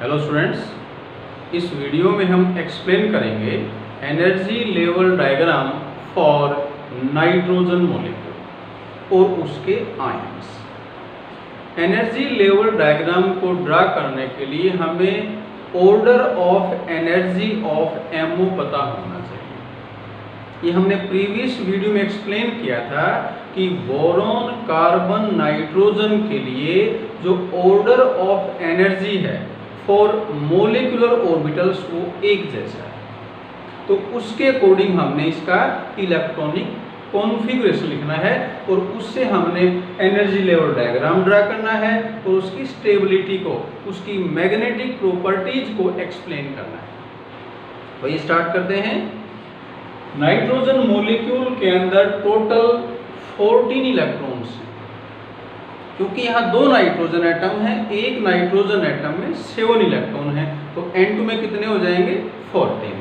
Hello students, इस video में हम एक्सप्लेन करेंगे energy level diagram for nitrogen molecule और उसके आयंस। एनर्जी लेवल डायग्राम को ड्रा करने के लिए हमें order of energy of MO पता होना चाहिए। ये हमने प्रीवियस वीडियो में एक्सप्लेन किया था कि बोरॉन, कार्बन, नाइट्रोजन के लिए जो ऑर्डर ऑफ एनर्जी है फॉर मोलिकुलर ऑर्बिटल्स वो एक जैसा है। तो उसके अकॉर्डिंग हमने इसका इलेक्ट्रॉनिक कॉन्फ़िगरेशन लिखना है और उससे हमने एनर्जी लेवल डायग्राम ड्रा करना है और उसकी स्टेबिलिटी को, उसकी मैग्नेटिक प्रॉपर्टीज को एक्सप्लेन करना है। तो ये स्टार्ट करते हैं। नाइट्रोजन मॉलिक्यूल के अंदर टोटल 14 इलेक्ट्रॉन्स हैं, क्योंकि यहाँ दो नाइट्रोजन एटम है, एक नाइट्रोजन एटम में 7 इलेक्ट्रॉन है, तो N2 में कितने हो जाएंगे 14।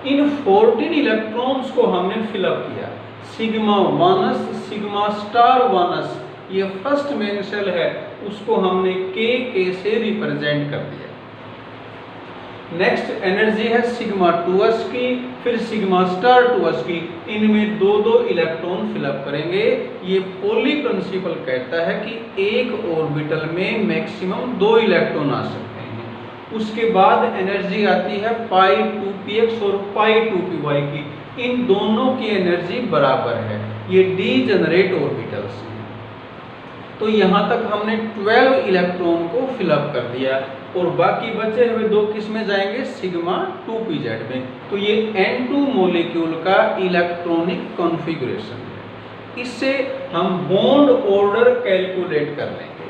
इन 14 इलेक्ट्रॉन्स को हमने फिलअप किया सिग्मा वानस, सिग्मा स्टार वानस, ये फर्स्ट मेन शेल है, उसको हमने K से रिप्रेजेंट कर दिया। नेक्स्ट एनर्जी है सिग्मा 2s की, फिर सिग्मा स्टार 2s की, इनमें दो दो इलेक्ट्रॉन फिलअप करेंगे। ये पॉली प्रिंसिपल कहता है कि एक ऑर्बिटल में मैक्सिमम 2 इलेक्ट्रॉन आ सकते हैं। उसके बाद एनर्जी आती है पाई 2px और पाई 2py की, इन दोनों की एनर्जी बराबर है, ये डीजेनरेट ऑर्बिटल्स हैं। तो यहाँ तक हमने 12 इलेक्ट्रॉन को फिलअप कर दिया और बाकी बचे हुए दो किस में जाएंगे, सिग्मा 2pz में। तो ये N2 मॉलिक्यूल का इलेक्ट्रॉनिक कॉन्फ़िगरेशन है। इससे हम बॉन्ड ऑर्डर कैलकुलेट कर लेंगे।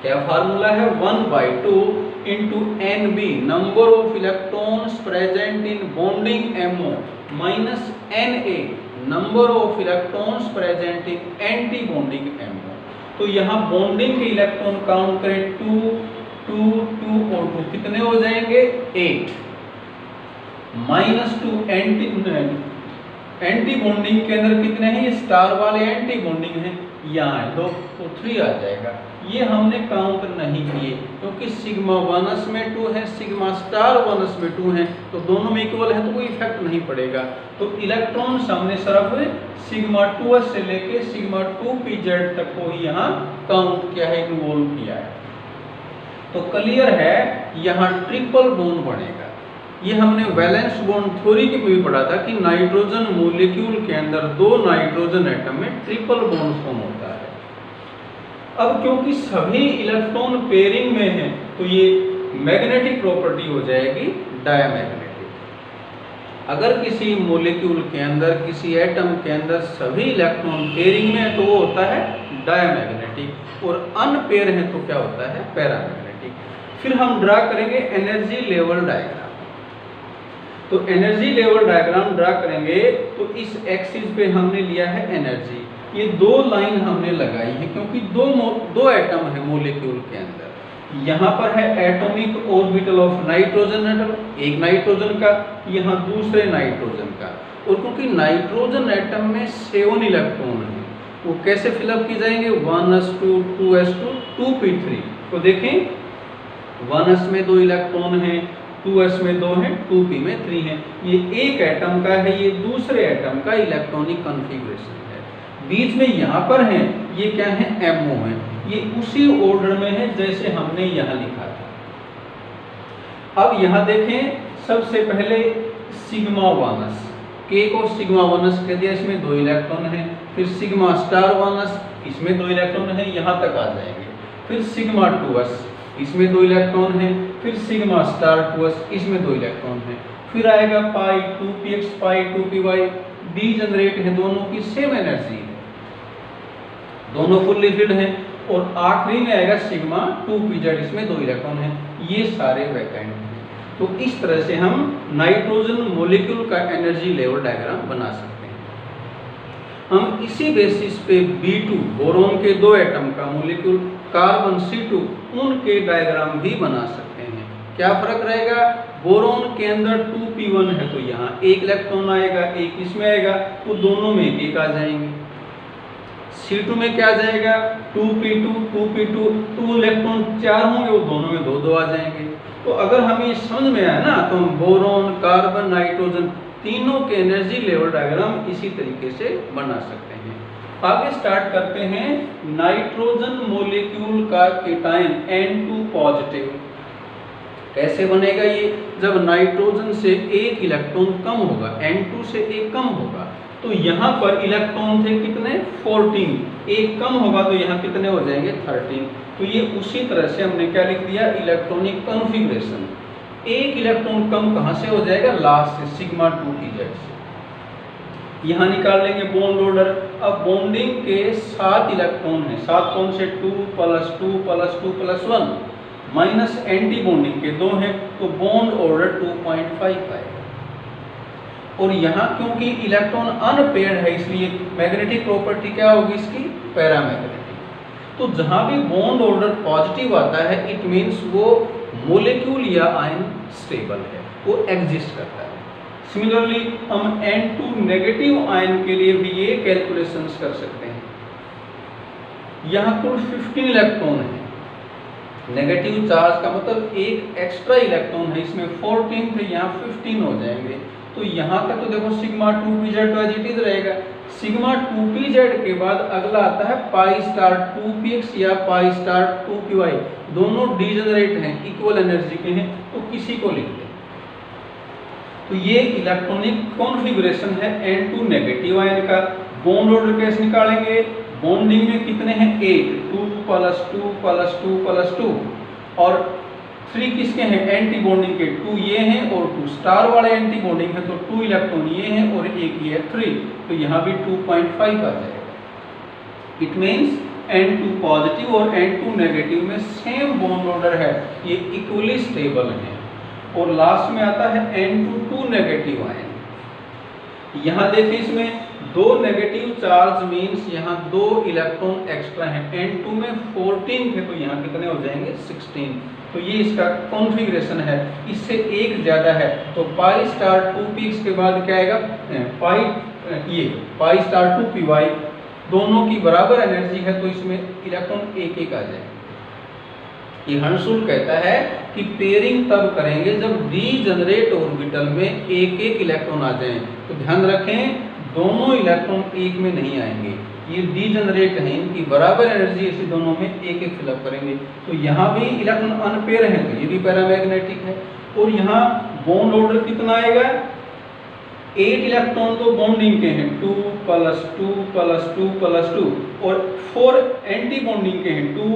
क्या फार्मूला है, 1/2 into NB, number of electrons present in bonding MO, minus NA, number of electrons present in anti bonding MO। तो यहाँ बॉन्डिंग के इलेक्ट्रॉन काउंट करें 2, 2, 2 और 2, कितने हो जाएंगे 8, माइनस 2 एंटी बॉन्डिंग के अंदर कितने हैं, ये स्टार वाले एंटी बॉन्डिंग हैं, यहाँ है 2 तो 3 आ जाएगा। ये हमने काउंट नहीं किए क्योंकि सिग्मा वानस में 2 है, सिग्मा स्टार वानस में 2 है, तो दोनों में इक्वल है तो कोई इफेक्ट नहीं पड़ेगा। तो इलेक्ट्रॉन हमने सिर्फ सिग्मा 2s से लेके सिग्मा 2pz तक को ही यहाँ काउंट किया है, इन्वॉल्व किया है। तो क्लियर है, यहाँ ट्रिपल बॉन्ड बनेगा। ये हमने वैलेंस बॉन्ड थ्योरी के भी पढ़ा था कि नाइट्रोजन मॉलिक्यूल के अंदर 2 नाइट्रोजन एटम में ट्रिपल बॉन्ड फॉर्म होता है। अब क्योंकि सभी इलेक्ट्रॉन पेयरिंग में हैं, तो ये मैग्नेटिक प्रॉपर्टी हो जाएगी डायमैग्नेटिक। अगर किसी मॉलिक्यूल के अंदर, किसी एटम के अंदर सभी इलेक्ट्रॉन पेयरिंग में है तो वो होता है डायमैग्नेटिक, और अनपेयर है तो क्या होता है, पैरामैग्नेटिक। फिर हम ड्रा करेंगे एनर्जी लेवल डायग्राम। तो एनर्जी लेवल डायग्राम ड्रा करेंगे तो इस एक्सिस पे हमने लिया है एनर्जी, ये 2 लाइन हमने लगाई है क्योंकि दो एटम है मॉलिक्यूल के अंदर। यहाँ पर है atomic orbital of nitrogen atom, एक नाइट्रोजन का, यहाँ दूसरे नाइट्रोजन का, और क्योंकि नाइट्रोजन एटम में 7 इलेक्ट्रॉन है, वो कैसे फिलअप की जाएंगे, 1s2, 2s2, 2p3। तो देखें 1s में 2 इलेक्ट्रॉन हैं, 2s में 2 हैं, 2p में 3 हैं। ये एक एटम का है, ये दूसरे एटम का इलेक्ट्रॉनिक कॉन्फ़िगरेशन है। बीच में यहाँ पर है, ये क्या है, MO है, ये उसी ऑर्डर में है जैसे हमने यहाँ लिखा था। अब यहाँ देखें, सबसे पहले सिग्मा वानस, K को सिग्मा वानस कह दिया, इसमें 2 इलेक्ट्रॉन हैं। फिर सिग्मा स्टार वानस, इसमें 2 इलेक्ट्रॉन हैं, यहाँ तक आ जाएंगे। फिर सिग्मा 2s, इसमें 2 इलेक्ट्रॉन हैं। फिर सिग्मा स्टार 2s, इसमें 2 इलेक्ट्रॉन हैं। फिर आएगा पाई 2px, पाई 2py, डीजेनरेट है, दोनों की सेम एनर्जी है, दोनों फुल्ली फिल्ड हैं। और आखिरी में आएगा सिग्मा 2pz, इसमें 2 इलेक्ट्रॉन हैं, ये सारे वैकेंट हैं। तो इस तरह से हम नाइट्रोजन मॉलिक्यूल का एनर्जी लेवल डायग्राम बना सकते हैं। हम इसी बेसिस पे B2, बोरोन के 2 एटम का मॉलिक्यूल, कार्बन C2, उनके डायग्राम भी बना सकते हैं। क्या फर्क रहेगा, बोरोन के अंदर 2p1 है तो यहाँ 1 इलेक्ट्रॉन आएगा, 1 इसमें आएगा, तो दोनों में 1 आ जाएंगे। C2 में क्या आ जाएगा 2p2 2p2, 2 इलेक्ट्रॉन 4 होंगे, वो दोनों में 2 2 आ जाएंगे। तो अगर हमें ये समझ में आया ना, तो हम बोरॉन, कार्बन, नाइट्रोजन तीनों के एनर्जी लेवल डायग्राम इसी तरीके से बना सकते हैं। आगे स्टार्ट करते हैं नाइट्रोजन मॉलिक्यूल का केटायन N2 पॉजिटिव। कैसे बनेगा ये? जब नाइट्रोजन से एक इलेक्ट्रॉन कम होगा, N2 से एक कम होगा, तो यहाँ पर इलेक्ट्रॉन थे कितने 14, एक कम होगा तो यहाँ कितने हो जाएंगे 13। तो ये उसी तरह से हमने क्या लिख दिया, इलेक्ट्रॉनिक कॉन्फ़िगरेशन। एक इलेक्ट्रॉन कम कहाँ से हो जाएगा, लास्ट से सिग्मा 2pz से। यहाँ निकाल लेंगे बॉन्ड ऑर्डर। अब बॉन्डिंग के 7 इलेक्ट्रॉन है, 7 कौन से 2 + 2 + 2 + 1 माइनस एंटी बॉन्डिंग के 2 हैं, तो बॉन्ड ऑर्डर 2.5 आएगा। और यहाँ क्योंकि इलेक्ट्रॉन अनपेयर्ड है, इसलिए मैग्नेटिक प्रॉपर्टी क्या होगी इसकी, पैरामैग्नेटिक। तो जहाँ भी बॉन्ड ऑर्डर पॉजिटिव आता है, इट मीन्स वो मॉलिक्यूल या आयन स्टेबल है, वो एग्जिस्ट करता है। सिमिलरली हम N2 नेगेटिव आयन के लिए भी ये कैलकुलेशंस कर सकते हैं। यहाँ कुल 15 इलेक्ट्रॉन है, नेगेटिव चार्ज का मतलब एक एक्स्ट्रा इलेक्ट्रॉन है, इसमें 14 थे, यहाँ 15 हो जाएंगे। तो यहाँ तक तो देखो सिग्मा 2pz तो एज इट इज रहेगा। सिग्मा 2pz के बाद अगला आता है पाई स्टार 2px या पाई स्टार 2py, दोनों डीजेनरेट हैं, इक्वल एनर्जी के हैं, तो किसी को लिख दें। तो ये इलेक्ट्रॉनिक कॉन्फ़िगरेशन है N2 नेगेटिव आयन का। बॉन्ड ऑर्डर कैसे निकालेंगे, बॉन्डिंग में कितने हैं 8, 2 + 2 + 2 + 2, और 3 किसके हैं, एंटी बॉन्डिंग के 2 ये हैं और 2 स्टार वाले एंटी बॉन्डिंग है, तो 2 इलेक्ट्रॉन ये हैं और एक ये 3, तो यहाँ भी 2.5 आ जाएगा। इट मीन्स N2 पॉजिटिव और N2 नेगेटिव में सेम बॉन्ड ऑर्डर है, ये इक्वली स्टेबल हैं। और लास्ट में आता है N2 नेगेटिव आयन। यहाँ देखिए इसमें 2 नेगेटिव चार्ज मीन्स यहाँ 2 इलेक्ट्रॉन एक्स्ट्रा हैं, N2 में 14 थे, तो यहाँ कितने हो जाएंगे 16। तो ये इसका कॉन्फ़िगरेशन है, इससे एक ज़्यादा है, तो पाई स्टार 2px के बाद क्या आएगा, पाई स्टार 2py, दोनों की बराबर एनर्जी है, तो इसमें इलेक्ट्रॉन एक एक आ जाएगा। ये हर्शुल कहता है कि पेयरिंग तब करेंगे जब डीजेनरेट ऑर्बिटल में एक एक इलेक्ट्रॉन आ जाएं। तो ध्यान रखें दोनों इलेक्ट्रॉन एक में नहीं आएंगे, ये डीजेनरेट हैं, इनकी बराबर एनर्जी ऐसे दोनों में एक एक फिलअप करेंगे। तो यहाँ भी इलेक्ट्रॉन अनपेयर हैं, तो ये भी पैरामैग्नेटिक है। और यहाँ बॉन्ड ऑर्डर कितना आएगा, 8 इलेक्ट्रॉन तो बॉन्डिंग के हैं, 2 + 2 + 2 + 2, और 4 एंटी बॉन्डिंग के हैं, 2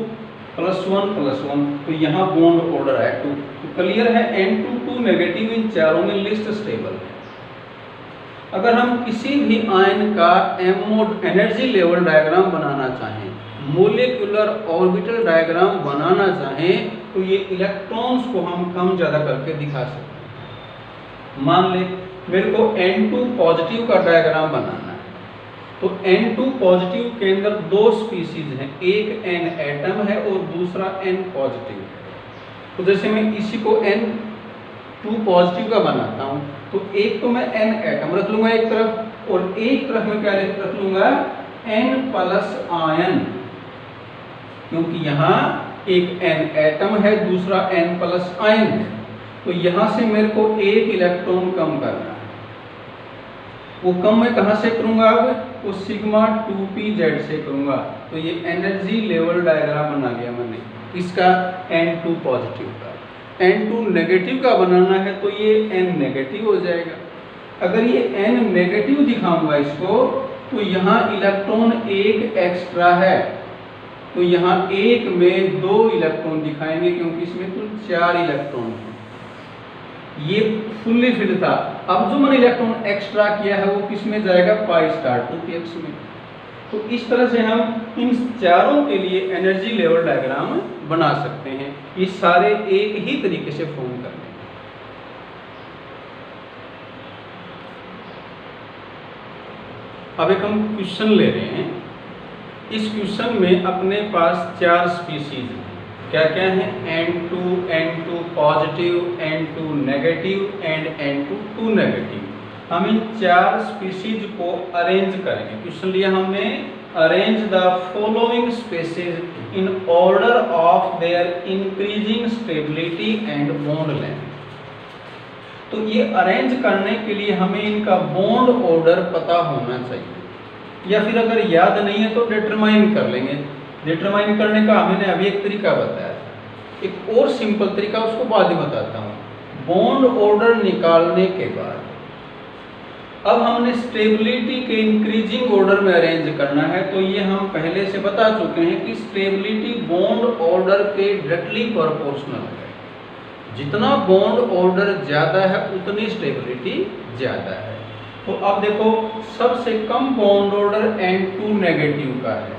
+ 1 + 1, तो यहाँ बॉन्ड ऑर्डर है 2। तो क्लियर है N2 नेगेटिव इन चारों में लिस्ट स्टेबल है। अगर हम किसी भी आयन का एमोड एनर्जी लेवल डायग्राम बनाना चाहें, मोलिकुलर ऑर्बिटल डायग्राम बनाना चाहें, तो ये इलेक्ट्रॉन्स को हम कम ज़्यादा करके दिखा सकते हैं। मान ले मेरे को N2 पॉजिटिव का डायग्राम बनाना है, तो N2 पॉजिटिव के अंदर 2 स्पीसीज हैं, एक N एटम है और दूसरा N पॉजिटिव है। तो जैसे मैं इसी को N2 पॉजिटिव का बनाता हूँ, तो एक तो मैं N एटम रख लूँगा एक तरफ, और एक तरफ मैं क्या रख लूँगा N+ आयन, क्योंकि यहाँ एक N एटम है दूसरा N+ आयन है। तो यहाँ से मेरे को एक इलेक्ट्रॉन कम करना है, वो कम मैं कहाँ से करूँगा, अब वो सिग्मा 2pz से करूँगा। तो ये एनर्जी लेवल डायग्राम बना लिया मैंने इसका N2 पॉजिटिव का। N2 नेगेटिव का बनाना है तो ये N नेगेटिव हो जाएगा। अगर ये N नेगेटिव दिखाऊंगा इसको, तो यहाँ इलेक्ट्रॉन एक एक्स्ट्रा है, तो यहाँ एक में 2 इलेक्ट्रॉन दिखाएंगे, क्योंकि इसमें कुल 4 इलेक्ट्रॉन हैं, ये फुल्ली फिल था। अब जो मैंने इलेक्ट्रॉन एक्स्ट्रा किया है वो किस में जाएगा, पाई स्टार 2px में। तो इस तरह से हम इन चारों के लिए एनर्जी लेवल डायग्राम बना सकते हैं। ये सारे एक ही तरीके से फॉर्म करने हैं। अब एक हम क्वेश्चन ले रहे हैं। इस क्वेश्चन में अपने पास 4 स्पीसीज हैं। क्या क्या है, N2 positive, N2 negative and N2 negative. हम इन 4 स्पीसीज को अरेंज करेंगे। क्वेश्चन लिया हमने arrange the following spaces in order of their increasing stability and bond length. तो ये अरेंज करने के लिए हमें इनका बॉन्ड ऑर्डर पता होना चाहिए, या फिर अगर याद नहीं है तो डिटरमाइन कर लेंगे। डिटरमाइन करने का मैंने अभी एक तरीका बताया था, एक और सिंपल तरीका उसको बाद में बताता हूँ। बॉन्ड ऑर्डर निकालने के बाद अब हमने स्टेबिलिटी के इंक्रीजिंग ऑर्डर में अरेंज करना है, तो ये हम पहले से बता चुके हैं कि स्टेबिलिटी बॉन्ड ऑर्डर के डायरेक्टली प्रोपोर्शनल है। जितना बॉन्ड ऑर्डर ज़्यादा है उतनी स्टेबिलिटी ज़्यादा है। तो अब देखो, सबसे कम बॉन्ड ऑर्डर N2 नेगेटिव का है,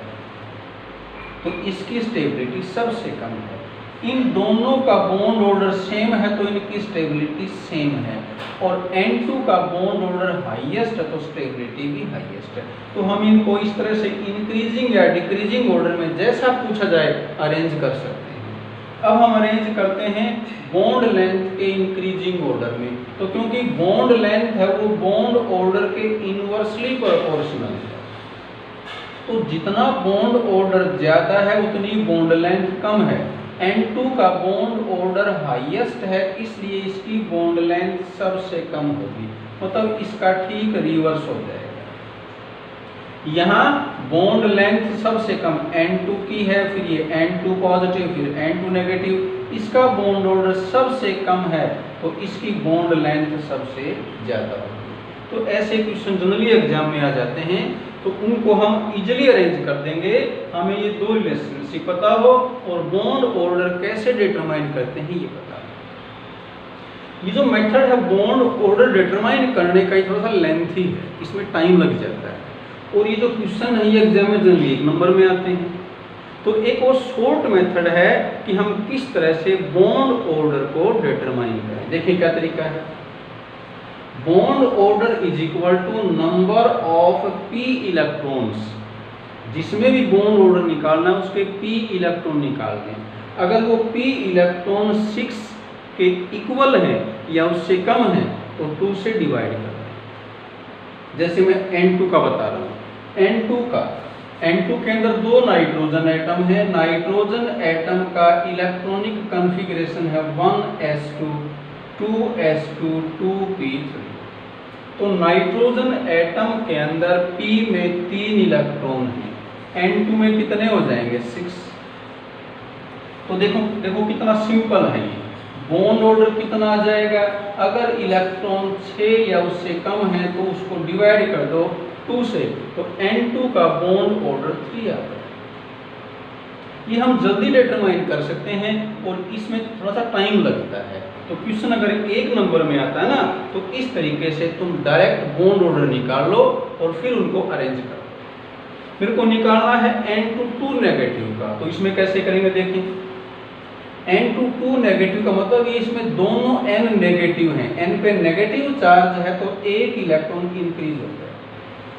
तो इसकी स्टेबिलिटी सबसे कम है। इन दोनों का बॉन्ड ऑर्डर सेम है तो इनकी स्टेबिलिटी सेम है, और N2 का बॉन्ड ऑर्डर हाईएस्ट है तो स्टेबिलिटी भी हाईएस्ट है। तो हम इनको इस तरह से इंक्रीजिंग या डिक्रीजिंग ऑर्डर में जैसा पूछा जाए अरेंज कर सकते हैं। अब हम अरेंज करते हैं बॉन्ड लेंथ के इंक्रीजिंग ऑर्डर में। तो क्योंकि बॉन्ड लेंथ है वो बॉन्ड ऑर्डर के इनवर्सली प्रोपोर्शनल है, तो जितना बॉन्ड ऑर्डर ज़्यादा है उतनी बॉन्ड लेंथ कम है। N2 का बॉन्ड ऑर्डर हाईएस्ट है, इसलिए इसकी बॉन्ड लेंथ सबसे कम होगी, मतलब इसका ठीक रिवर्स हो जाएगा। यहाँ बॉन्ड लेंथ सबसे कम N2 की है, फिर ये N2 पॉजिटिव, फिर N2 नेगेटिव, इसका बॉन्ड ऑर्डर सबसे कम है तो इसकी बॉन्ड लेंथ सबसे ज़्यादा होगी। तो ऐसे क्वेश्चन जनरली एग्जाम में आ जाते हैं, तो उनको हम इजीली अरेंज कर देंगे। हमें ये दो रिलेशनशिप पता हो और बॉन्ड ऑर्डर कैसे डिटरमाइन करते हैं ये पता हो। ये जो मेथड है बॉन्ड ऑर्डर डिटरमाइन करने का, ये थोड़ा सा लेंथी है, इसमें टाइम लग जाता है, और ये जो क्वेश्चन है ये एग्जाम में जनरली 1 नंबर में आते हैं। तो एक और शॉर्ट मेथड है कि हम किस तरह से बॉन्ड ऑर्डर को डिटरमाइन करें। देखिए क्या तरीका है। Bond order is equal to number of p electrons, जिसमें भी बॉन्ड ऑर्डर निकालना है उसके p इलेक्ट्रॉन निकाल दें। अगर वो p इलेक्ट्रॉन 6 के इक्वल है या उससे कम है तो 2 से डिवाइड कर दें। जैसे मैं N2 का बता रहा हूँ, N2 के अंदर 2 नाइट्रोजन एटम है। नाइट्रोजन एटम का इलेक्ट्रॉनिक कॉन्फ़िगरेशन है 1s2 2s2 2p3। तो नाइट्रोजन एटम के अंदर p में 3 इलेक्ट्रॉन हैं, N2 में कितने हो जाएंगे 6। तो देखो कितना सिंपल है ये। बॉन्ड ऑर्डर कितना आ जाएगा, अगर इलेक्ट्रॉन 6 या उससे कम है तो उसको डिवाइड कर दो 2 से, तो N2 का बॉन्ड ऑर्डर 3 आ जाएगा। ये हम जल्दी डिटरमाइन कर सकते हैं और इसमें थोड़ा सा टाइम लगता है। तो क्वेश्चन अगर 1 नंबर में आता है ना, तो इस तरीके से तुम डायरेक्ट बॉन्ड ऑर्डर निकाल लो और फिर उनको अरेंज कर लो। मेरे को निकालना है N2 2 नेगेटिव का, तो इसमें कैसे करेंगे देखें। N2 2 नेगेटिव का मतलब ये इसमें दोनों N नेगेटिव हैं, N पे नेगेटिव चार्ज है तो 1 इलेक्ट्रॉन इंक्रीज हो गया।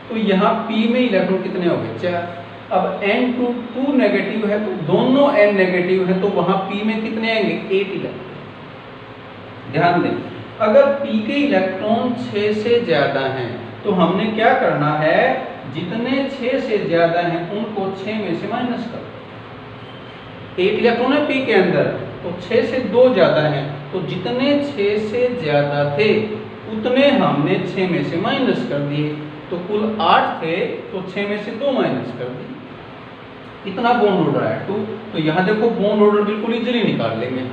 तो यहाँ P में इलेक्ट्रॉन कितने हो गए 4। अब N2 2 नेगेटिव है तो दोनों N नेगेटिव है, तो वहाँ P में कितने आएंगे 8 इलेक्ट्रॉन। ध्यान दें, अगर P के इलेक्ट्रॉन 6 से ज़्यादा हैं तो हमने क्या करना है, जितने 6 से ज़्यादा हैं उनको 6 में से माइनस कर दो। 8 इलेक्ट्रॉन है P के अंदर, तो 6 से 2 ज़्यादा हैं, तो जितने 6 से ज़्यादा थे उतने हमने 6 में से माइनस कर दिए। तो कुल 8 थे तो 6 में से 2 माइनस कर दिए। इतना बॉन्ड ऑर्डर है 2। तो यहाँ देखो बॉन्ड ऑर्डर बिल्कुल इजीली निकाल लेंगे।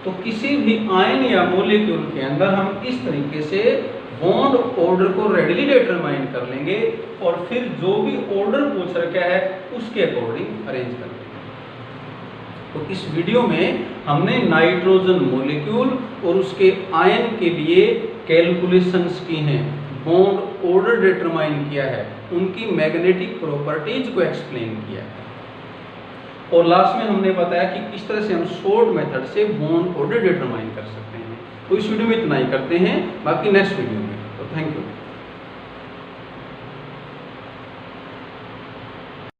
तो किसी भी आयन या मॉलिक्यूल के अंदर हम इस तरीके से बॉन्ड ऑर्डर को रेडिली डिटरमाइन कर लेंगे और फिर जो भी ऑर्डर पूछ रखा है उसके अकॉर्डिंग अरेंज कर लेंगे। तो इस वीडियो में हमने नाइट्रोजन मॉलिक्यूल और उसके आयन के लिए कैलकुलेशंस की हैं, बॉन्ड ऑर्डर डिटरमाइन किया है, उनकी मैग्नेटिक प्रॉपर्टीज को एक्सप्लेन किया है, और लास्ट में हमने बताया कि किस तरह से हम शॉर्ट मेथड से बॉन्ड ऑर्डर डिटरमाइन कर सकते हैं। तो इस वीडियो में इतना ही करते हैं, बाकी नेक्स्ट वीडियो में। तो थैंक यू।